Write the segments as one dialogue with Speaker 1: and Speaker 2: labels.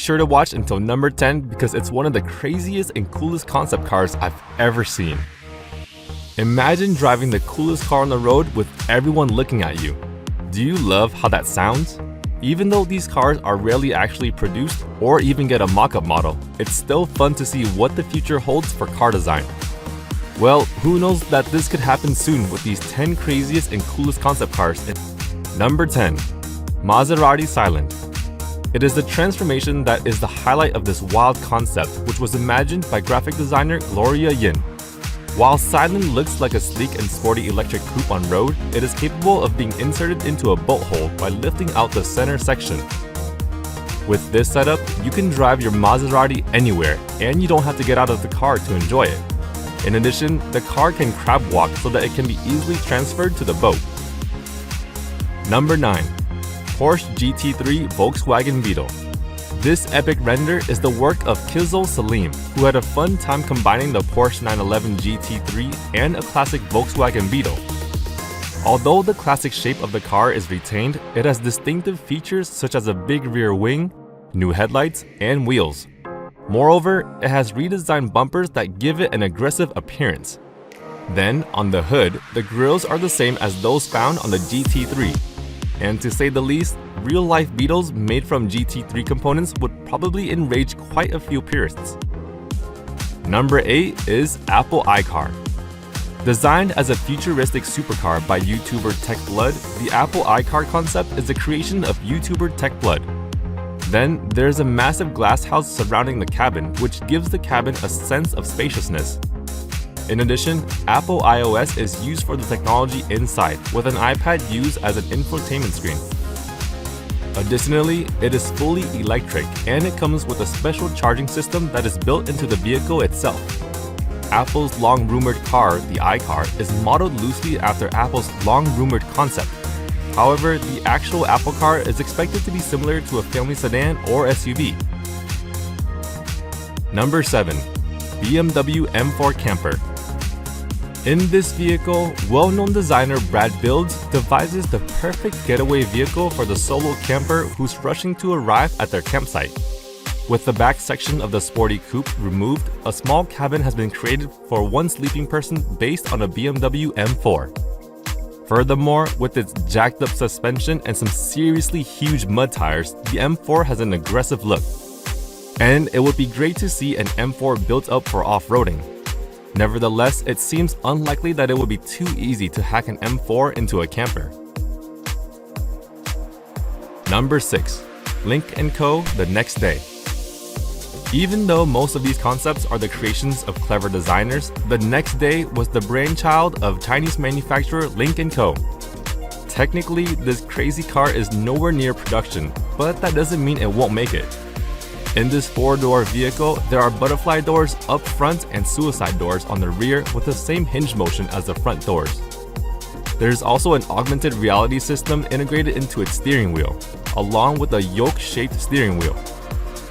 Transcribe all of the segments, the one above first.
Speaker 1: sure to watch until number 10 because it's one of the craziest and coolest concept cars I've ever seen. Imagine driving the coolest car on the road with everyone looking at you. Do you love how that sounds? Even though these cars are rarely actually produced or even get a mock-up model, it's still fun to see what the future holds for car design. Well, who knows that this could happen soon with these 10 craziest and coolest concept cars. Number 10. Maserati Silent. It is the transformation that is the highlight of this wild concept, which was imagined by graphic designer Gloria Yin. While Silent looks like a sleek and sporty electric coupe on road, it is capable of being inserted into a bolt hole by lifting out the center section. With this setup, you can drive your Maserati anywhere, and you don't have to get out of the car to enjoy it. In addition, the car can crab walk so that it can be easily transferred to the boat. Number 9. Porsche GT3 Volkswagen Beetle. This epic render is the work of Kizil Salim, who had a fun time combining the Porsche 911 GT3 and a classic Volkswagen Beetle. Although the classic shape of the car is retained, it has distinctive features such as a big rear wing, new headlights, and wheels. Moreover, it has redesigned bumpers that give it an aggressive appearance. Then, on the hood, the grills are the same as those found on the GT3. And to say the least, real-life Beetles made from GT3 components would probably enrage quite a few purists. Number 8 is Apple iCar. Designed as a futuristic supercar by YouTuber TechBlood, the Apple iCar concept is a creation of YouTuber TechBlood. Then, there's a massive glass house surrounding the cabin, which gives the cabin a sense of spaciousness. In addition, Apple iOS is used for the technology inside, with an iPad used as an infotainment screen. Additionally, it is fully electric, and it comes with a special charging system that is built into the vehicle itself. Apple's long-rumored car, the iCar, is modeled loosely after Apple's long-rumored concept. However, the actual Apple car is expected to be similar to a family sedan or SUV. Number 7. BMW M4 Camper. In this vehicle, well-known designer Brad Builds devises the perfect getaway vehicle for the solo camper who's rushing to arrive at their campsite. With the back section of the sporty coupe removed, a small cabin has been created for one sleeping person based on a BMW M4. Furthermore, with its jacked-up suspension and some seriously huge mud tires, the M4 has an aggressive look. And it would be great to see an M4 built up for off-roading. Nevertheless, it seems unlikely that it would be too easy to hack an M4 into a camper. Number 6. Link & Co. The Next Day. Even though most of these concepts are the creations of clever designers, the Next Day was the brainchild of Chinese manufacturer Link & Co. Technically, this crazy car is nowhere near production, but that doesn't mean it won't make it. In this four-door vehicle, there are butterfly doors up front and suicide doors on the rear with the same hinge motion as the front doors. There's also an augmented reality system integrated into its steering wheel, along with a yoke-shaped steering wheel.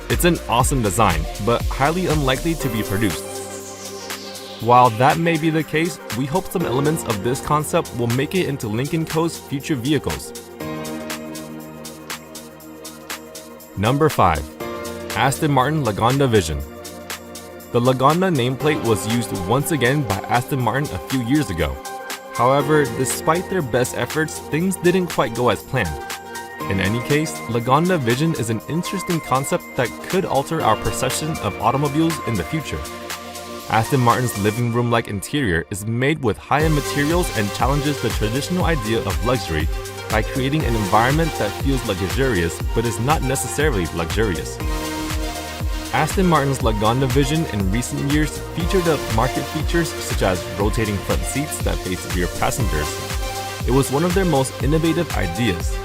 Speaker 1: It's an awesome design, but highly unlikely to be produced. While that may be the case, we hope some elements of this concept will make it into Link & Co.'s future vehicles. Number 5. Aston Martin Laganda Vision. The Laganda nameplate was used once again by Aston Martin a few years ago. However, despite their best efforts, things didn't quite go as planned. In any case, Laganda Vision is an interesting concept that could alter our perception of automobiles in the future. Aston Martin's living room-like interior is made with high-end materials and challenges the traditional idea of luxury by creating an environment that feels luxurious but is not necessarily luxurious. Aston Martin's Laganda Vision in recent years featured market features such as rotating front seats that face rear passengers. It was one of their most innovative ideas.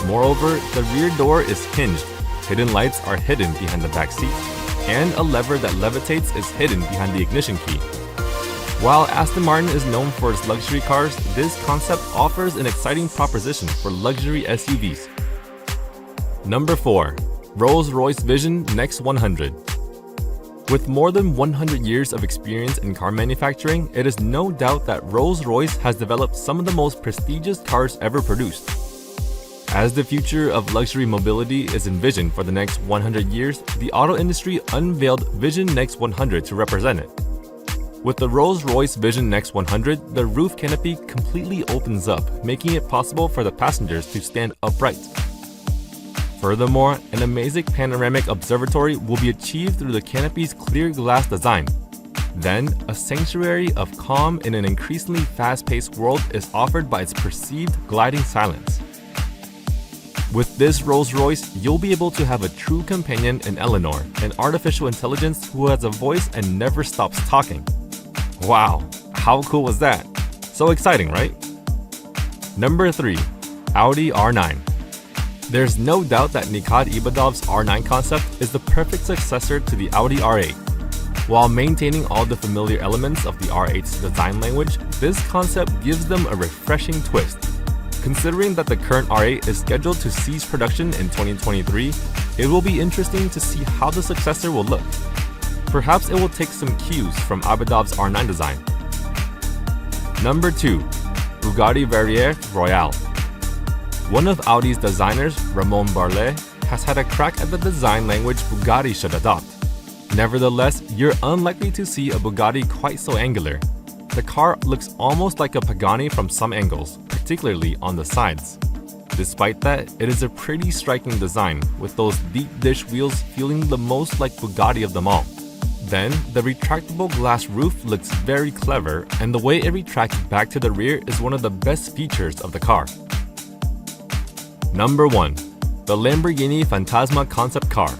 Speaker 1: Moreover, the rear door is hinged, hidden lights are hidden behind the back seat, and a lever that levitates is hidden behind the ignition key. While Aston Martin is known for its luxury cars, this concept offers an exciting proposition for luxury SUVs. Number 4. RollsRoyce Vision Next 100. With more than 100 years of experience in car manufacturing, it is no doubt that Rolls-Royce has developed some of the most prestigious cars ever produced. As the future of luxury mobility is envisioned for the next 100 years, the auto industry unveiled Vision Next 100 to represent it. With the RollsRoyce Vision Next 100, the roof canopy completely opens up, making it possible for the passengers to stand upright. Furthermore, an amazing panoramic observatory will be achieved through the canopy's clear glass design. Then, a sanctuary of calm in an increasingly fast-paced world is offered by its perceived gliding silence. With this Rolls-Royce, you'll be able to have a true companion in Eleanor, an artificial intelligence who has a voice and never stops talking. Wow, how cool was that? So exciting, right? Number 3. Audi R9. There's no doubt that Nikhil Ibadov's R9 concept is the perfect successor to the Audi R8. While maintaining all the familiar elements of the R8's design language, this concept gives them a refreshing twist. Considering that the current R8 is scheduled to cease production in 2023, it will be interesting to see how the successor will look. Perhaps it will take some cues from Ibadov's R9 design. Number 2. Bugatti Veyron Royale. One of Audi's designers, Ramon Barlet, has had a crack at the design language Bugatti should adopt. Nevertheless, you're unlikely to see a Bugatti quite so angular. The car looks almost like a Pagani from some angles, particularly on the sides. Despite that, it is a pretty striking design, with those deep dish wheels feeling the most like Bugatti of them all. Then, the retractable glass roof looks very clever, and the way it retracts back to the rear is one of the best features of the car. Number 1. The Lamborghini Fantasma concept car.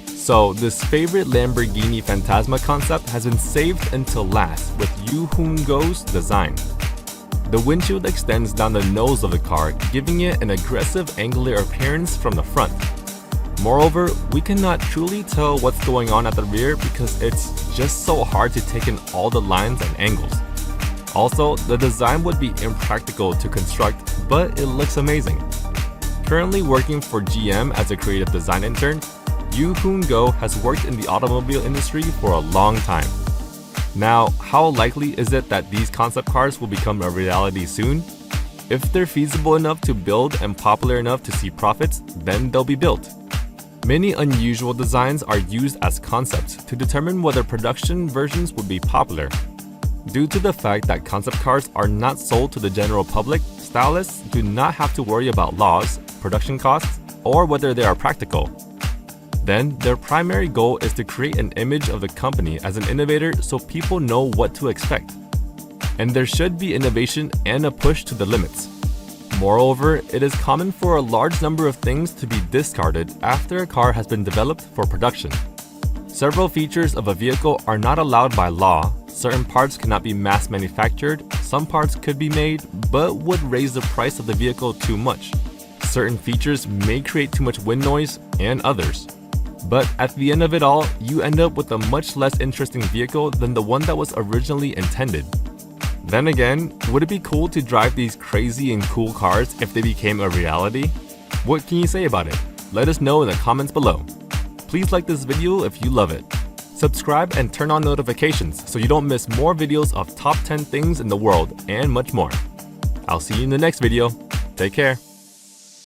Speaker 1: So, this favorite Lamborghini Fantasma concept has been saved until last with Yu Hongou's design. The windshield extends down the nose of the car, giving it an aggressive angular appearance from the front. Moreover, we cannot truly tell what's going on at the rear because it's just so hard to take in all the lines and angles. Also, the design would be impractical to construct, but it looks amazing. Currently working for GM as a creative design intern, Yu Hongou has worked in the automobile industry for a long time. Now, how likely is it that these concept cars will become a reality soon? If they're feasible enough to build and popular enough to see profits, then they'll be built. Many unusual designs are used as concepts to determine whether production versions would be popular. Due to the fact that concept cars are not sold to the general public, stylists do not have to worry about laws, production costs, or whether they are practical. Then, their primary goal is to create an image of the company as an innovator so people know what to expect. And there should be innovation and a push to the limits. Moreover, it is common for a large number of things to be discarded after a car has been developed for production. Several features of a vehicle are not allowed by law. Certain parts cannot be mass manufactured, some parts could be made, but would raise the price of the vehicle too much. Certain features may create too much wind noise, and others. But at the end of it all, you end up with a much less interesting vehicle than the one that was originally intended. Then again, would it be cool to drive these crazy and cool cars if they became a reality? What can you say about it? Let us know in the comments below. Please like this video if you love it. Subscribe and turn on notifications so you don't miss more videos of top 10 things in the world and much more. I'll see you in the next video. Take care.